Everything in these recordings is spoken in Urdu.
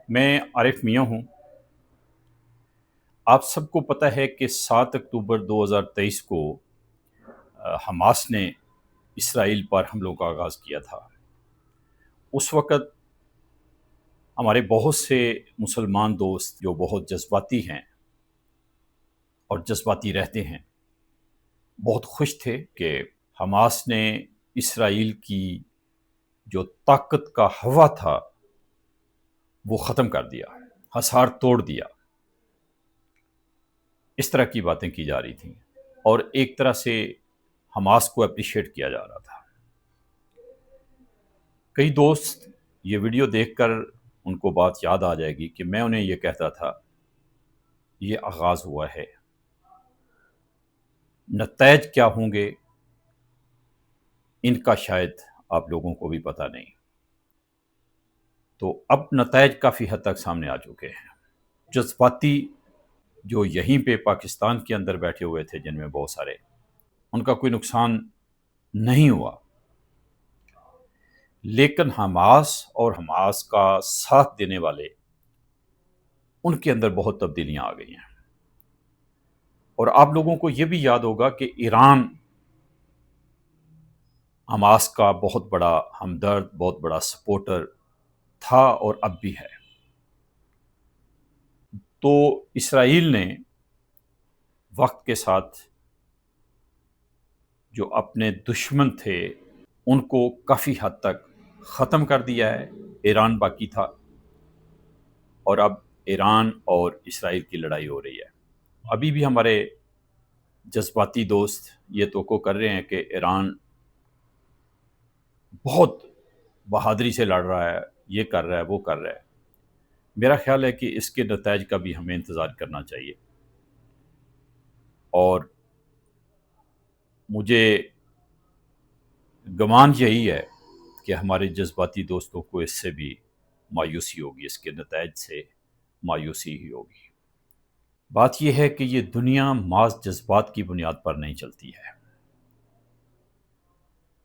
میں عارف میاں ہوں۔ آپ سب کو پتہ ہے کہ 7 اکتوبر 2023 کو حماس نے اسرائیل پر حملوں کا آغاز کیا تھا۔ اس وقت ہمارے بہت سے مسلمان دوست جو بہت جذباتی ہیں اور جذباتی رہتے ہیں، بہت خوش تھے کہ حماس نے اسرائیل کی جو طاقت کا ہوا تھا وہ ختم کر دیا، حصار توڑ دیا۔ اس طرح کی باتیں کی جا رہی تھیں اور ایک طرح سے حماس کو اپریشیٹ کیا جا رہا تھا۔ کئی دوست یہ ویڈیو دیکھ کر ان کو بات یاد آ جائے گی کہ میں انہیں یہ کہتا تھا یہ آغاز ہوا ہے، نتائج کیا ہوں گے ان کا شاید آپ لوگوں کو بھی پتہ نہیں۔ تو اب نتائج کافی حد تک سامنے آ چکے ہیں۔ جذباتی جو یہیں پہ پاکستان کے اندر بیٹھے ہوئے تھے، جن میں بہت سارے، ان کا کوئی نقصان نہیں ہوا، لیکن حماس اور حماس کا ساتھ دینے والے، ان کے اندر بہت تبدیلیاں آ گئی ہیں۔ اور آپ لوگوں کو یہ بھی یاد ہوگا کہ ایران حماس کا بہت بڑا ہمدرد، بہت بڑا سپورٹر تھا اور اب بھی ہے۔ تو اسرائیل نے وقت کے ساتھ جو اپنے دشمن تھے ان کو کافی حد تک ختم کر دیا ہے۔ ایران باقی تھا اور اب ایران اور اسرائیل کی لڑائی ہو رہی ہے۔ ابھی بھی ہمارے جذباتی دوست یہ توقع کر رہے ہیں کہ ایران بہت بہادری سے لڑ رہا ہے، یہ کر رہا ہے، وہ کر رہا ہے۔ میرا خیال ہے کہ اس کے نتائج کا بھی ہمیں انتظار کرنا چاہیے، اور مجھے گمان یہی ہے کہ ہمارے جذباتی دوستوں کو اس سے بھی مایوسی ہوگی، اس کے نتائج سے مایوسی ہی ہوگی۔ بات یہ ہے کہ یہ دنیا محض جذبات کی بنیاد پر نہیں چلتی ہے،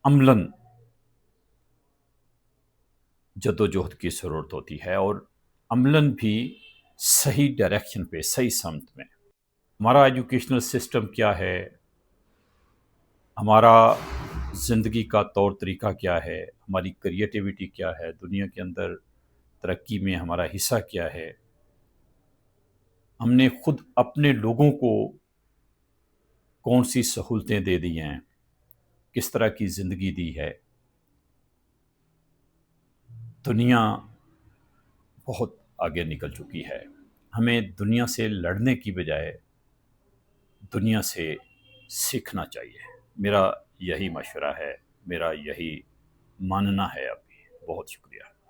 عملاً جدوجہد کی ضرورت ہوتی ہے، اور عملاً بھی صحیح ڈائریکشن پہ، صحیح سمت میں۔ ہمارا ایجوکیشنل سسٹم کیا ہے، ہمارا زندگی کا طور طریقہ کیا ہے، ہماری کریٹیوٹی کیا ہے، دنیا کے اندر ترقی میں ہمارا حصہ کیا ہے، ہم نے خود اپنے لوگوں کو کون سی سہولتیں دے دی ہیں، کس طرح کی زندگی دی ہے۔ دنیا بہت آگے نکل چکی ہے۔ ہمیں دنیا سے لڑنے کی بجائے دنیا سے سیکھنا چاہیے۔ میرا یہی مشورہ ہے، میرا یہی ماننا ہے۔ ابھی بہت شکریہ۔